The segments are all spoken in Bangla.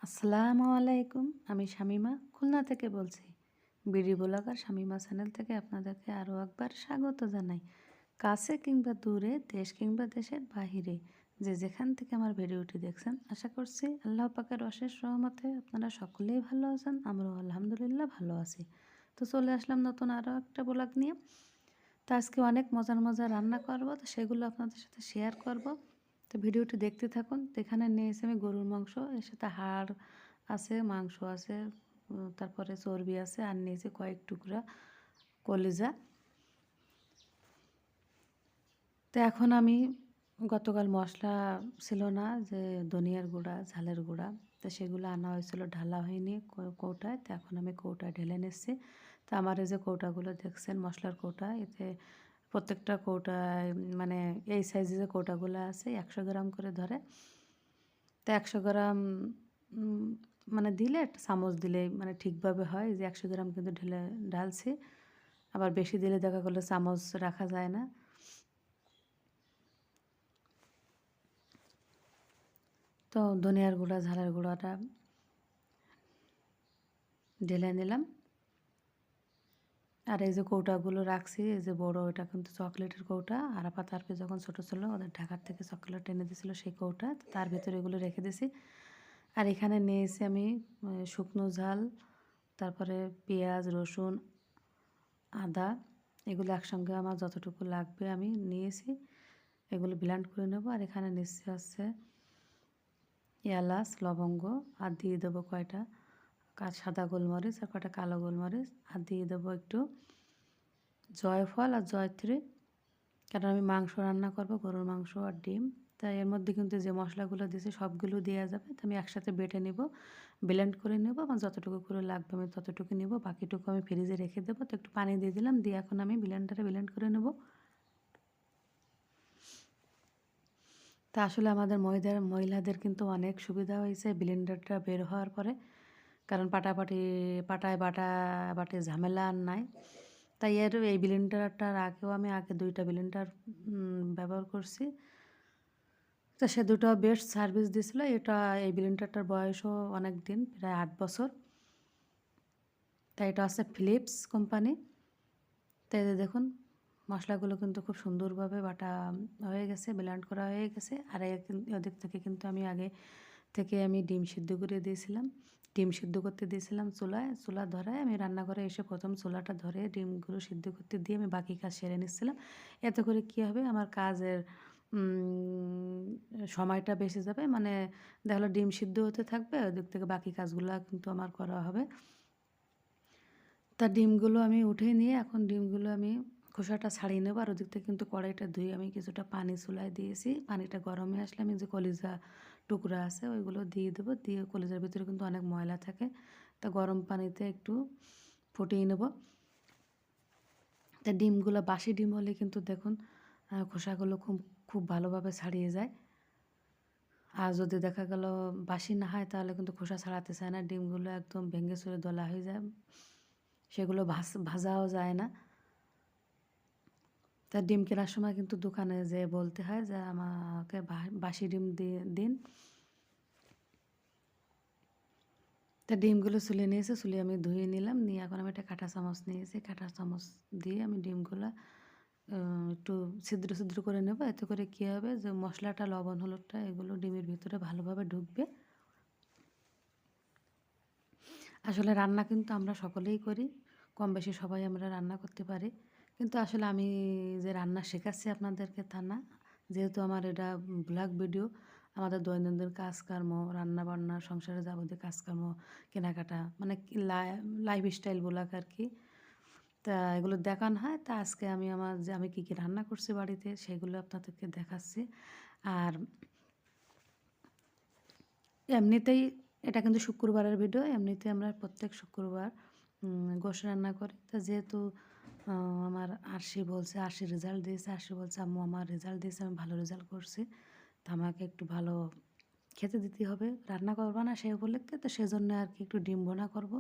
আসসালামু আলাইকুম। আমি শামীমা খুলনা থেকে বলছি। বিডি ব্লগার শামীমা চ্যানেল থেকে আপনাদেরকে আরও একবার স্বাগত জানাই। কাছে কিংবা দূরে, দেশ কিংবা দেশের বাহিরে যে যেখান থেকে আমার ভিডিওটি দেখছেন, আশা করছি আল্লাহ পাকের অশেষ রহমতে আপনারা সকলেই ভালো আছেন। আমরাও আলহামদুলিল্লাহ ভালো আছি। তো চলে আসলাম নতুন আরও একটা ব্লগ নিয়ে। তো আজকে অনেক মজার মজার রান্না করব, তো সেগুলো আপনাদের সাথে শেয়ার করব। তো ভিডিওটি দেখতে থাকুন। তো এখানে নিয়েছি আমি গরুর মাংস, এর সাথে হাড় আছে, মাংস আছে, তারপরে চর্বি আছে, আর নিয়েছি কয়েক টুকরা কলিজা। তো এখন আমি গতকাল মশলা ছিল না, যে ধনিয়ার গুঁড়া, ঝালের গুঁড়া, তো সেগুলো আনা হয়েছিল, ঢালা হয়নি কৌটায়। তো এখন আমি কৌটায় ঢেলে নিচ্ছি। তো আমার এই যে কৌটাগুলো দেখছেন, মশলার কৌটা, এতে প্রত্যেকটা কৌটায় মানে এই সাইজে যে কৌটাগুলো আছে 100 গ্রাম করে ধরে। তো 100 গ্রাম মানে দিলে, একটা চামচ দিলেই মানে ঠিকভাবে হয়। যে 100 গ্রাম কিন্তু ঢালছি। আবার বেশি দিলে দেখা গেলো চামচ রাখা যায় না। তো ধনিয়ার গুঁড়া, ঝালের গুঁড়াটা ঢেলে নিলাম। আর এই যে কৌটাগুলো রাখছি, এই যে বড়, এটা কিন্তু চকলেটের কৌটা। আরাফাত আরফি যখন ছোটো ছিল, ওদের ঢাকার থেকে চকলেট এনে দিয়েছিলো সেই কৌটা, তার ভিতরে এগুলো রেখে দিয়েছি। আর এখানে নিয়েছি আমি শুকনো ঝাল, তারপরে পেঁয়াজ, রসুন, আদা, এগুলো একসঙ্গে আমার যতটুকু লাগবে আমি নিয়েছি। এগুলো ব্লেন্ড করে নেব। আর এখানে নিশ্চয় হচ্ছে এলাচ, লবঙ্গ, আর দিয়ে দেবো কয়টা সাদা গোলমরিচ, আর কয়টা কালো গোলমরিচ, আর দিয়ে দেবো একটু জয়ফল আর জয়ত্রী। কারণ আমি মাংস রান্না করব, গরুর মাংস আর ডিম। তাই এর মধ্যে কিন্তু যে মশলাগুলো দিয়েছি সবগুলো দেওয়া যাবে। তো আমি একসাথে বেটে নেব, ব্লেন্ড করে নেব। আমার যতটুকু করে লাগবে আমি ততটুকু নেব, বাকিটুকু আমি ফ্রিজে রেখে দেবো। তো একটু পানি দিয়ে দিলাম, দিয়ে এখন আমি ব্লেন্ডারে ব্লেন্ড করে নেব। তা আসলে আমাদের মহিলাদের কিন্তু অনেক সুবিধা হয়েছে ব্লেন্ডারটা বের হওয়ার পরে। কারণ পাটায় বাটি ঝামেলা আর নাই। তাই এই ব্লেন্ডারটার আগেও আমি আগে 2টা ব্লেন্ডার ব্যবহার করছি। তো সে দুটো বেস্ট সার্ভিস দিয়েছিলো। এই ব্লেন্ডারটার বয়সও অনেক দিন, প্রায় 8 বছর। তাই এটা হচ্ছে ফিলিপস কোম্পানি। তাই দেখুন মশলাগুলো কিন্তু খুব সুন্দরভাবে বাটা হয়ে গেছে, ব্লেন্ড করা হয়ে গেছে। আর ওদিক থেকে কিন্তু আমি আগে থেকে আমি ডিম সিদ্ধ করে দিয়েছিলাম। ডিম সিদ্ধ করতে দিয়েছিলাম চুলা ধরায়। আমি রান্নাঘরে এসে প্রথম চুলাটা ধরে ডিমগুলো সিদ্ধ করতে দিয়ে আমি বাকি কাজ সেরে নিচ্ছিলাম। এতে করে কী হবে, আমার কাজের সময়টা বেঁচে যাবে। মানে দেখা গেলো ডিম সিদ্ধ হতে থাকবে, ওদিক থেকে বাকি কাজগুলো কিন্তু আমার করা হবে। তা ডিমগুলো আমি উঠিয়ে নিয়ে এখন ডিমগুলো আমি খোসাটা ছাড়িয়ে নেবো। আর ওদিক থেকে কিন্তু কড়াইটা ধুয়ে আমি কিছুটা পানি চুলায় দিয়েছি। পানিটা গরম হয়ে আসলে আমি যে কলিজা টুকরা আছে ওইগুলো দিয়ে দেবো। দিয়ে কলিজার ভিতরে কিন্তু অনেক ময়লা থাকে, তা গরম পানিতে একটু ফুটিয়ে নেব। তা ডিমগুলো বাসি ডিম হলে কিন্তু দেখুন খোসাগুলো খুব খুব ভালোভাবে ছাড়িয়ে যায়। আর যদি দেখা গেল বাসি না হয়, তাহলে কিন্তু খোসা ছাড়াতে চায় না, ডিমগুলো একদম ভেঙে চুরে দলা হয়ে যায়, সেগুলো ভাজাও যায় না। তা ডিম কেনার সময় কিন্তু দোকানে যেয়ে বলতে হয় যে আমাকে বাসি ডিম দিন। তা ডিমগুলো চুলে নিয়েছি, চুলে আমি ধুয়ে নিলাম, নিয়ে এখন আমি একটা কাঁটা চামচ নিয়েছি। কাঁটা চামচ দিয়ে আমি ডিমগুলো একটু ছিদ্র ছিদ্র করে নেব। এতে করে কী হবে, যে মশলাটা, লবণ, হলুদটা এগুলো ডিমের ভিতরে ভালোভাবে ঢুকবে। আসলে রান্না কিন্তু আমরা সকলেই করি, কম বেশি সবাই আমরা রান্না করতে পারি। কিন্তু আসলে আমি যে রান্না শেখাচ্ছি আপনাদেরকে তা না। যেহেতু আমার এটা ব্লগ ভিডিও, আমাদের দৈনন্দিন কাজকর্ম, রান্নাবান্না, সংসারে যাবতীয় কাজকর্ম, কেনাকাটা, মানে লাইফস্টাইল ব্লগ আর কি। তা এগুলো দেখানো হয়। তা আজকে আমি আমি কী কী রান্না করছি বাড়িতে সেগুলো আপনাদেরকে দেখাচ্ছি। আর এমনিতেই এটা কিন্তু শুক্রবারের ভিডিও। এমনিতে আমরা প্রত্যেক শুক্রবার গোশ রান্না করি। তো যেহেতু আমার আরশি বলছে, আরশি রেজাল্ট দিয়েছে, আরশি বলছে আম্মু আমার রেজাল্ট দিয়েছে, আমি ভালো রেজাল্ট করছি, তো আমাকে একটু ভালো খেতে দিতে হবে, রান্না করবা না সেই উপলক্ষে। তো সেজন্য আর কি একটু ডিম ভুনা করব,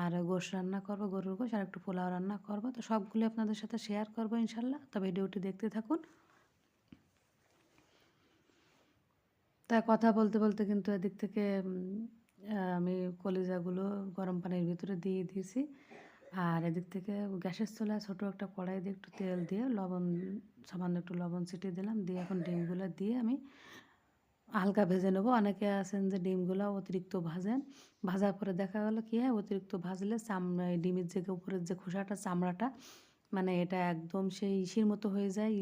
আর গোশ রান্না করব, গরুর গোশ, আর একটু পোলাও রান্না করব। তো সবগুলো আপনাদের সাথে শেয়ার করব ইনশাল্লাহ। তো ভিডিওটি দেখতে থাকুন। তা কথা বলতে বলতে কিন্তু এদিক থেকে আমি কলিজাগুলো গরম পানির ভিতরে দিয়ে দিয়েছি। আর এদিক থেকে গ্যাসের চুলায় ছোটো একটা কড়াই দিয়ে একটু তেল দিয়ে লবণ, সামান্য একটু লবণ ছিটিয়ে দিলাম। দিয়ে এখন ডিমগুলো দিয়ে আমি হালকা ভেজে নেবো। অনেকে আছেন যে ডিমগুলো অতিরিক্ত ভাজেন। ভাজার পরে দেখা গেল কি হয়, অতিরিক্ত ভাজলে ডিমের যে উপরের যে খোসাটা, চামড়াটা, মানে এটা একদম সেই ইসির মতো হয়ে যায়,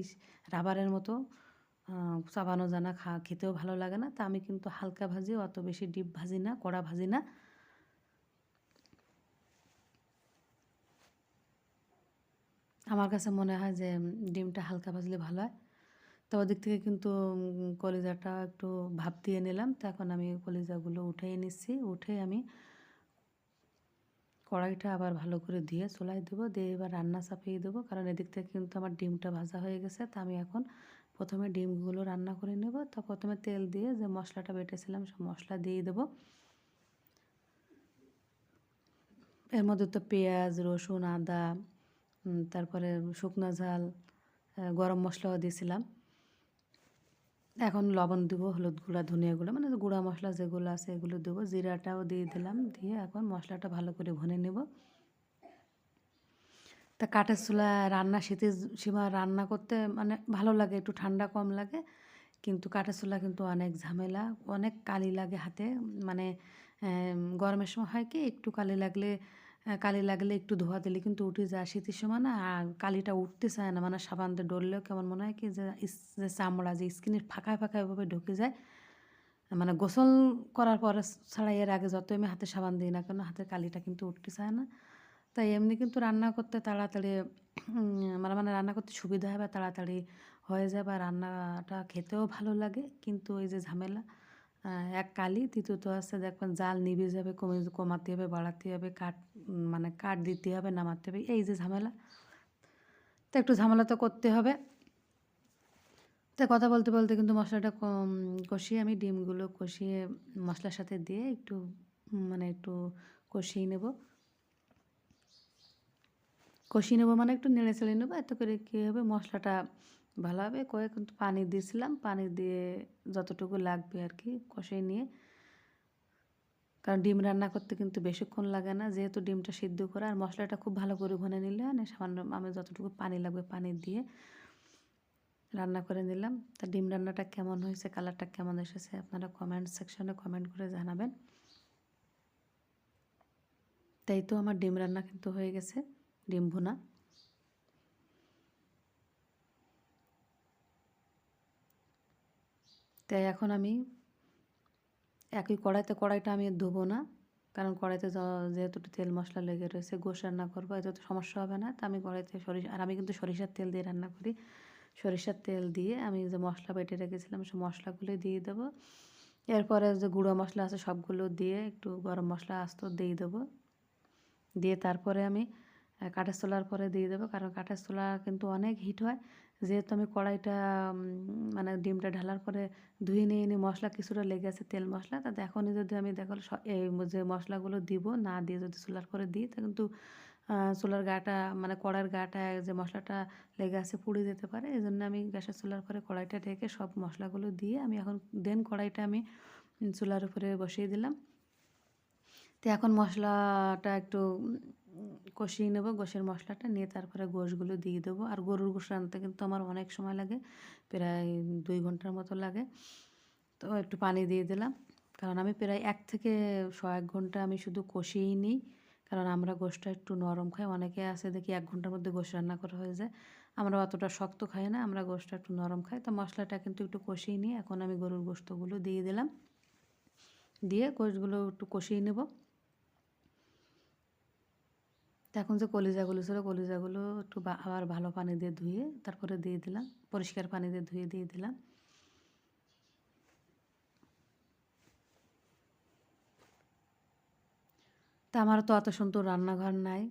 রাবারের মতো। চাবানো যায় না, খেতেও ভালো লাগে না। তা আমি কিন্তু হালকা ভাজি, অত বেশি ডিপ ভাজি না, কড়া ভাজি না। আমার কাছে মনে হয় যে ডিমটা হালকা ভাজলে ভালো হয়। তো ওদিক থেকে কিন্তু কলিজাটা একটু ভাপ দিয়ে নিলাম। তো এখন আমি কলিজাগুলো উঠিয়ে নিচ্ছি। উঠে আমি কড়াইটা আবার ভালো করে ধুয়ে চুলায় দেবো। দিয়ে এবার রান্না চাপিয়ে দেবো, কারণ এদিক থেকে কিন্তু আমার ডিমটা ভাজা হয়ে গেছে। তা আমি এখন প্রথমে ডিমগুলো রান্না করে নেব। তো প্রথমে তেল দিয়ে যে মশলাটা বেটেছিলাম সব মশলা দিয়ে দেবো। এর মধ্যে তো পেঁয়াজ, রসুন, আদা, তারপরে শুকনো ঝাল, গরম মশলাও দিয়েছিলাম। এখন লবণ দেবো, হলুদ গুঁড়া, ধনিয়া গুঁড়া, মানে গুঁড়া মশলা যেগুলো আছে এগুলো দেবো। জিরাটাও দিয়ে দিলাম। দিয়ে এখন মশলাটা ভালো করে ভুনে নেব। তা কাঠের চুলায় রান্না শীতের সীমা রান্না করতে মানে ভালো লাগে, একটু ঠান্ডা কম লাগে। কিন্তু কাঠের চুলা কিন্তু অনেক ঝামেলা, অনেক কালি লাগে হাতে। মানে গরমের সময় হয় কি, একটু কালি লাগলে একটু ধোয়া দিলে কিন্তু উঠে যায়। শীতের সময় না কালিটা উঠতে চায় না, মানে সাবান দিয়ে ডললেও কেমন মনে হয় কি যে যে চামড়া, যে স্কিনের ফাঁকায় ফাঁকায় এভাবে ঢুকে যায়। মানে গোসল করার পরে ছাড়া এর আগে যতই আমি হাতে সাবান দিই না কেন, হাতের কালিটা কিন্তু উঠতে চায় না। তাই এমনি কিন্তু রান্না করতে তাড়াতাড়ি মানে রান্না করতে সুবিধা হয় বা তাড়াতাড়ি হয়ে যায়, বা রান্নাটা খেতেও ভালো লাগে। কিন্তু ওই যে ঝামেলা, এক কালি, দ্বিতীয়ত আছে দেখবেন জাল নিভে যাবে, কমাতে হবে, বাড়াতে হবে, মানে কাঠ দিতে হবে, নামাতে হবে, এই যে ঝামেলা। তো একটু ঝামেলা তো করতে হবে। তো কথা বলতে বলতে কিন্তু মশলাটা কষিয়ে আমি ডিমগুলো কষিয়ে মশলার সাথে দিয়ে একটু মানে একটু কষিয়ে নেব। কষিয়ে নেবো মানে একটু নেড়ে চেড়ে নেবো। এত করে কী হবে, মশলাটা ভালো হবে। করে কিন্তু পানি দিয়েছিলাম, পানি দিয়ে যতটুকু লাগবে আর কি কষিয়ে নিয়ে। কারণ ডিম রান্না করতে কিন্তু বেশিক্ষণ লাগে না, যেহেতু ডিমটা সিদ্ধ করা। আর মশলাটা খুব ভালো করে ভুনে নিলে সামান্য আমি যতটুকু পানি লাগবে পানি দিয়ে রান্না করে নিলাম। তা ডিম রান্নাটা কেমন হয়েছে, কালারটা কেমন এসেছে, আপনারা কমেন্ট সেকশনে কমেন্ট করে জানাবেন। তাই তো আমার ডিম রান্না কিন্তু হয়ে গেছে, ডিম ভুনা। তাই এখন আমি একই কড়াইটা আমি ধোবো না, কারণ কড়াইতে যেহেতু তেল মশলা লেগে রয়েছে, গোশ রান্না করবো, এতে তো সমস্যা হবে না। তা আমি কড়াইতে আর আমি কিন্তু সরিষার তেল দিয়ে রান্না করি। সরিষার তেল দিয়ে আমি যে মশলা বেটে রেখেছিলাম সে মশলাগুলো দিয়ে দেবো। এরপরে যে গুঁড়ো মশলা আছে সবগুলো দিয়ে একটু গরম মশলা আস্ত দিয়ে দেবো। দিয়ে তারপরে আমি কাঠের চুলার পরে দিয়ে দেবো, কারণ কাঠের চুলা কিন্তু অনেক হিট হয়। যেহেতু আমি কড়াইটা মানে ডিমটা ঢালার পরে ধুয়ে নিয়ে মশলা কিছুটা লেগে আছে, তেল মশলা, তাতে এখনই যদি আমি দেখো এই যে মশলাগুলো দিব না দিয়ে যদি চুলার পরে দিই, তা কিন্তু চুলার গাটা মানে কড়াইয়ের গাটা যে মশলাটা লেগে আছে পুড়ে যেতে পারে। এই জন্য আমি গ্যাসের চুলার পরে কড়াইটা ঢেকে সব মশলাগুলো দিয়ে আমি এখন কড়াইটা আমি চুলার উপরে বসিয়ে দিলাম। তো এখন মশলাটা একটু কষিয়ে নেব, গোশের মশলাটা নিয়ে তারপরে গোশগুলো দিয়ে দেবো। আর গরুর গোশ রান্নাতে কিন্তু আমার অনেক সময় লাগে, প্রায় 2 ঘন্টার মতো লাগে। তো একটু পানি দিয়ে দিলাম, কারণ আমি প্রায় 1 থেকে 1 ঘন্টা আমি শুধু কষিয়েই নিই। কারণ আমরা গোশটা একটু নরম খাই, অনেকে আছে দেখি 1 ঘন্টার মধ্যে গোশ রান্না করা হয়ে যায়। আমরা অতটা শক্ত খাই না, আমরা গোশটা একটু নরম খাই। তো মশলাটা কিন্তু একটু কষিয়ে নিয়ে এখন আমি গরুর গোশতগুলো দিয়ে দিলাম। দিয়ে গোশগুলো একটু কষিয়ে নেব। তো এখন যে কলিজাগুলো ছিল কলিজাগুলো একটু আবার ভালো পানি দিয়ে ধুয়ে তারপরে দিয়ে দিলাম, পরিষ্কার পানি দিয়ে ধুয়ে দিয়ে দিলাম। তা আমারও তো অত সুন্দর রান্নাঘর নাই,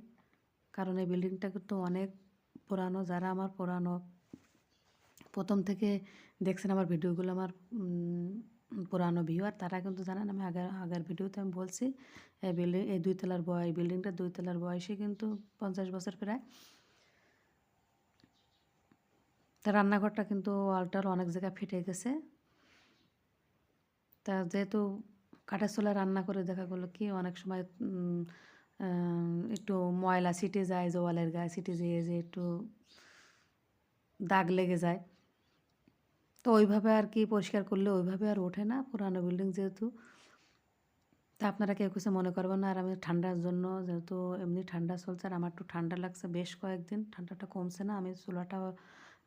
কারণ এই বিল্ডিংটা কিন্তু অনেক পুরানো। যারা আমার পুরানো প্রথম থেকে দেখছেন আমার ভিডিওগুলো, আমার পুরানো ভিউয়ার, তারা কিন্তু জানেন আমি আগের ভিডিওতে আমি বলছি এই 2 তলার বিল্ডিংটা 2 তলার বয়সে কিন্তু 50 বছর প্রায়। তা রান্নাঘরটা কিন্তু ওয়ালটার অনেক জায়গায় ফেটে গেছে। তা যেহেতু কাঠের চুলায় রান্না করে দেখা গেলো কি অনেক সময় একটু ময়লা ছিটে যায়, জোয়ালের গায়ে ছিটে যেয়ে যে একটু দাগ লেগে যায়। তো ওইভাবে আর কি পরিষ্কার করলে ওইভাবে আর ওঠে না, পুরানো বিল্ডিং যেহেতু। তা আপনারা কেউ কিছু মনে করবেন না। আর আমি ঠান্ডার জন্য, যেহেতু এমনি ঠান্ডা চলছে আর আমার একটু ঠান্ডা লাগছে বেশ কয়েকদিন, ঠান্ডাটা কমছে না, আমি চুলাটা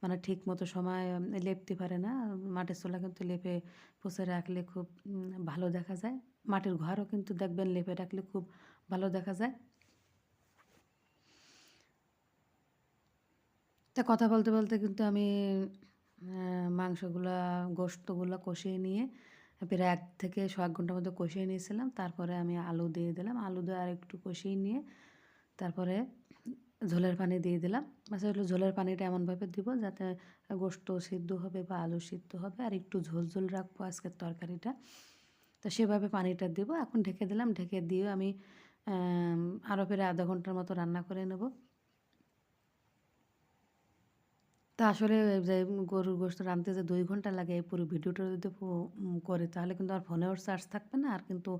মানে ঠিক মতো সময় লেপতে পারে না। মাটির চুলা কিন্তু লেপে পুষে রাখলে খুব ভালো দেখা যায়। মাটির ঘরও কিন্তু দেখবেন লেপে রাখলে খুব ভালো দেখা যায়। তা কথা বলতে বলতে কিন্তু আমি মাংসগুলা গোশতগুলো কষিয়ে নিয়ে প্রায় ১ থেকে ১ ঘন্টার মতো কষিয়ে নিয়েছিলাম। তারপরে আমি আলু দিয়ে দিলাম। আলু দিয়ে আরেকটু কষিয়ে নিয়ে তারপরে ঝোলের পানি দিয়ে দিলাম। আসলে ঝোলের পানিটা এমনভাবে দিব যাতে গোশত সিদ্ধ হবে বা আলু সিদ্ধ হবে, আর একটু ঝোল, ঝোল রাখবো আজকের তরকারিটা। তো সেভাবে পানিটা দিব। এখন ঢেকে দিলাম। ঢেকে দিয়ে আমি আরও প্রায় ০.৫ ঘন্টার মতো রান্না করে নেব। তা আসলে যে গরুর গোশত রাঁধতে যে ২ ঘন্টা লাগে, এই পুরো ভিডিওটা যদি করি তাহলে কিন্তু আর ফোনেও চার্জ থাকবে না। আর কিন্তু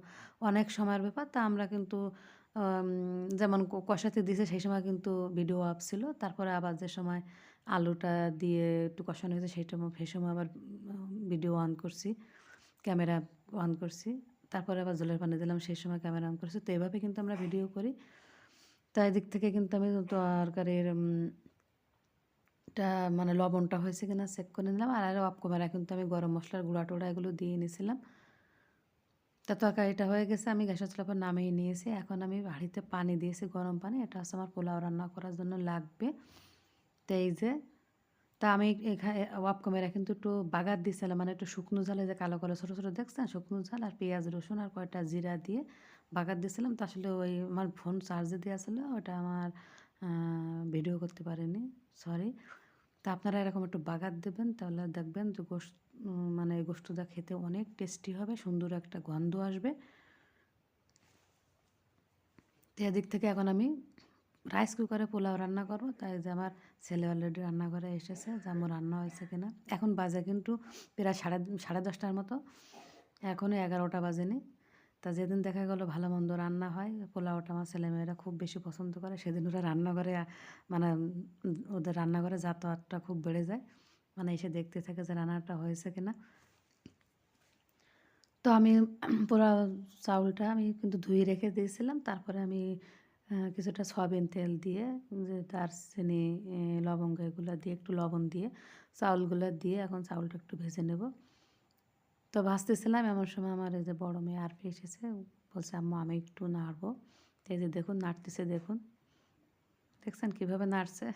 অনেক সময়ের ব্যাপার। তা আমরা কিন্তু আম যেমন কষাতে দিছে সেই সময় কিন্তু ভিডিও অফ ছিল। তারপরে আবার যে সময় আলুটা দিয়ে একটু কষানো হয়েছে সেই সময় আবার ভিডিও অন করছি, ক্যামেরা অন করছি। তারপরে আবার জলের পানি দিলাম, সেই সময় ক্যামেরা অন করছি। তো এভাবে কিন্তু আমরা ভিডিও করি। তা এদিক থেকে কিন্তু আমি তরকারির টা মানে লবণটা হয়েছে কিনা চেক করে নিলাম। আর অফ ক্যামেরা কিন্তু আমি গরম মসলার গুঁড়া টুড়া এগুলো দিয়ে নিয়েছিলাম। তা তরকারিটা হয়ে গেছে, আমি গ্যাসের চুলার উপর নামিয়ে নিয়েছি। এখন আমি হাঁড়িতে পানি দিয়েছি, গরম পানি। এটা হচ্ছে আমার পোলাও রান্না করার জন্য লাগবে। তো এই যে, তা আমি অফ ক্যামেরা কিন্তু একটু বাগার দিয়েছিলাম, মানে একটু শুকনো ঝালে যে কালো কালো ছোটো ছোটো দেখছেন, শুকনো ঝাল আর পেঁয়াজ রসুন আর কয়টা জিরা দিয়ে বাগার দিয়েছিলাম। তো আসলে ওই আমার ফোন চার্জে দেওয়া ছিল, ওটা আমার ভিডিও করতে পারিনি, সরি। তা আপনারা এরকম একটু বাগার দেবেন, তাহলে দেখবেন যে মানে গোশতটা খেতে অনেক টেস্টি হবে, সুন্দর একটা গন্ধ আসবে। তো এদিক থেকে এখন আমি রাইস কুকারে পোলাও রান্না করব। তাই যে আমার ছেলে অলরেডি রান্নাঘরে এসেছে, যে আম্মু রান্না হয়েছে কিনা। এখন বাজে কিন্তু প্রায় সাড়ে ১০টার মতো, এখনও ১১টা বাজেনি। তা যেদিন দেখা গেলো ভালো মন্দ রান্না হয়, পোলাওটা আমার ছেলেমেয়েরা খুব বেশি পছন্দ করে, সেদিন ওরা রান্নাঘরে মানে ওদের রান্নাঘরে যাতায়াতটা খুব বেড়ে যায়, মানে এসে দেখতে থাকে যে রান্নাটা হয়েছে কিনা। তো আমি পোলাও চাউলটা আমি কিন্তু ধুয়ে রেখে দিয়েছিলাম। তারপরে আমি কিছুটা সয়াবিন তেল দিয়ে, যে দারচিনি, লবঙ্গ এগুলো দিয়ে, একটু লবণ দিয়ে চাউলগুলো দিয়ে এখন চাউলটা একটু ভেজে নেব। তো ভাজতেছিলাম, এমন সময় আমার এই যে বড় মেয়ে আরফি এসেছে, বলছে আম্মু আমি একটু নাড়বো। তো এই যে দেখুন নাড়তেছে, দেখুন, দেখছেন কীভাবে নাড়ছে।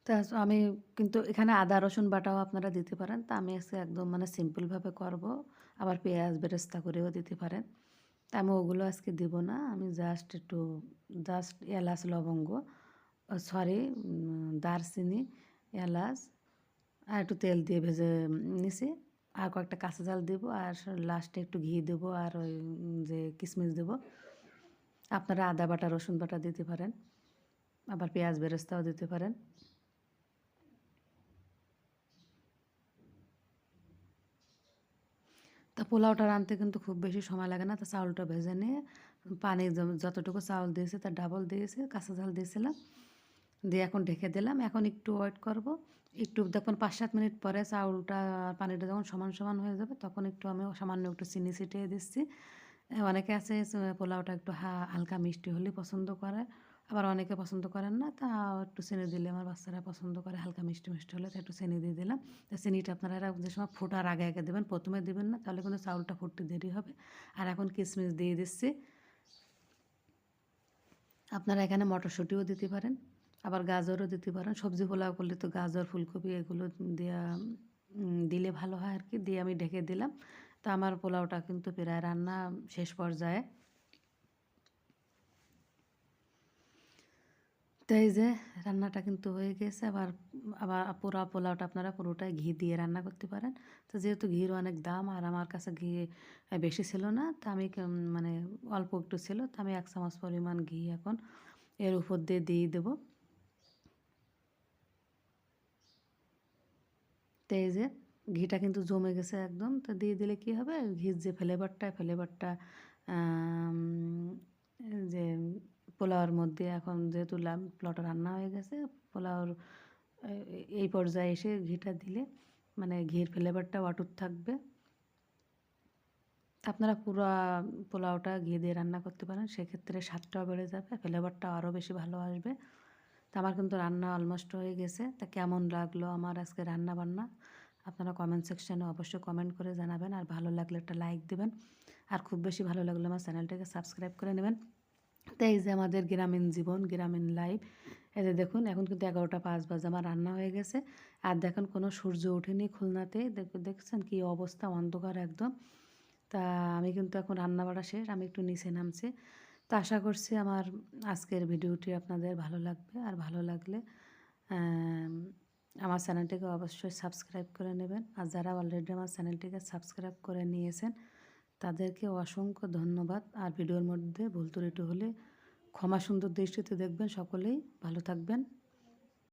তা আমি কিন্তু এখানে আদা রসুন বাটাও আপনারা দিতে পারেন। তা আমি আজকে একদম মানে সিম্পলভাবে করব। আবার পেঁয়াজ বেরেস্তা করেও দিতে পারেন। তা আমি ওগুলো আজকে দিব না। আমি জাস্ট এলাচ, লবঙ্গ, সরি, দারচিনি, এলাচ আর একটু তেল দিয়ে ভেজে নিছি। আর কয়েকটা কাঁচা ঝাল দেবো, আর লাস্টে একটু ঘি দেবো, আর ওই যে কিশমিশ দেবো। আপনারা আদা বাটা, রসুন বাটা দিতে পারেন। আবার পেঁয়াজ বেরেস্তাও দিতে পারেন। তা পোলাওটা রাঁধতে কিন্তু খুব বেশি সময় লাগে না। তো চাউলটা ভেজে নিয়ে পানি যতটুকু চাউল দিয়েছি তার ডাবল দিয়েছি, কাঁচা ঝাল দিয়েছিলাম, দিয়ে এখন ঢেকে দিলাম। এখন একটু ওয়েট করব। একটু দেখবেন ৫-৭ মিনিট পরে চাউলটা আর পানিটা যখন সমান সমান হয়ে যাবে, তখন একটু আমি সামান্য একটু চিনি ছিটিয়ে দিচ্ছি। অনেকে আছে পোলাওটা একটু হালকা মিষ্টি হলে পছন্দ করে, আবার অনেকে পছন্দ করেন না। তা একটু চিনি দিলে আমার বাচ্চারা পছন্দ করে, হালকা মিষ্টি মিষ্টি হলে তো একটু চিনি দিয়ে দিলাম। তো চিনিটা আপনারা যে সময় ফোটার আগে আগে দেবেন, প্রথমে দেবেন না, তাহলে কিন্তু চাউলটা ফুটতে দেরি হবে। আর এখন কিশমিশ দিয়ে দিচ্ছি। আপনারা এখানে মটরশুঁটিও দিতে পারেন, আবার গাজরও দিতে পারেন। সবজি পোলাও করলে তো গাজর, ফুলকপি এগুলো দেওয়া দিলে ভালো হয় আর কি। দিয়ে আমি ঢেকে দিলাম। তো আমার পোলাওটা কিন্তু প্রায় রান্না শেষ পর্যায়ে। তো এই যে রান্নাটা কিন্তু হয়ে গেছে। আবার আবার পুরা পোলাওটা আপনারা পুরোটাই ঘি দিয়ে রান্না করতে পারেন। তো যেহেতু ঘির অনেক দাম আর আমার কাছে ঘি বেশি ছিল না, তো আমি মানে অল্প একটু ছিল, তো আমি ১ চামচ পরিমাণ ঘি এখন এর উপর দিয়ে দেবো। তো এই যে ঘিটা কিন্তু জমে গেছে একদম। তো দিয়ে দিলে কী হবে, ঘির যে ফ্লেভারটা যে পোলাওর মধ্যে, এখন যেহেতু পোলাওটা রান্না হয়ে গেছে, পোলাওর এই পর্যায়ে এসে ঘিটা দিলে মানে ঘির ফ্লেভারটা অটুট থাকবে। আপনারা পুরা পোলাওটা ঘি দিয়ে রান্না করতে পারেন, সেক্ষেত্রে স্বাদটাও বেড়ে যাবে, ফ্লেভারটাও আরও বেশি ভালো আসবে। তো আমার কিন্তু রান্না অলমোস্ট হয়ে গেছে। তা কেমন লাগলো আমার আজকে রান্না বান্না, আপনারা কমেন্ট সেকশানে অবশ্যই কমেন্ট করে জানাবেন। আর ভালো লাগলে একটা লাইক দেবেন, আর খুব বেশি ভালো লাগলে আমার চ্যানেলটাকে সাবস্ক্রাইব করে নেবেন। তো এই যে আমাদের গ্রামীণ জীবন, গ্রামীণ লাইফ, এই যে দেখুন এখন কিন্তু 11টা 5 বাজে, আমার রান্না হয়ে গেছে। আর দেখুন কোনো সূর্য ওঠেনি খুলনাতে, দেখছেন কি অবস্থা, অন্ধকার একদম। তা আমি কিন্তু এখন রান্না বাড়া শেষ, আমি একটু নিচে নামছি। তো আশা করছি আমার আজকের ভিডিওটি আপনাদের ভালো লাগবে। আর ভালো লাগলে আমার চ্যানেলটিকে অবশ্যই সাবস্ক্রাইব করে নেবেন। আর যারা অলরেডি আমার চ্যানেলটিকে সাবস্ক্রাইব করে নিয়েছেন তাদেরকে অসংখ্য ধন্যবাদ। আর ভিডিওর মধ্যে ভুল ত্রুটি হলে ক্ষমা সুন্দর দৃষ্টিতে দেখবেন। সকলেই ভালো থাকবেন।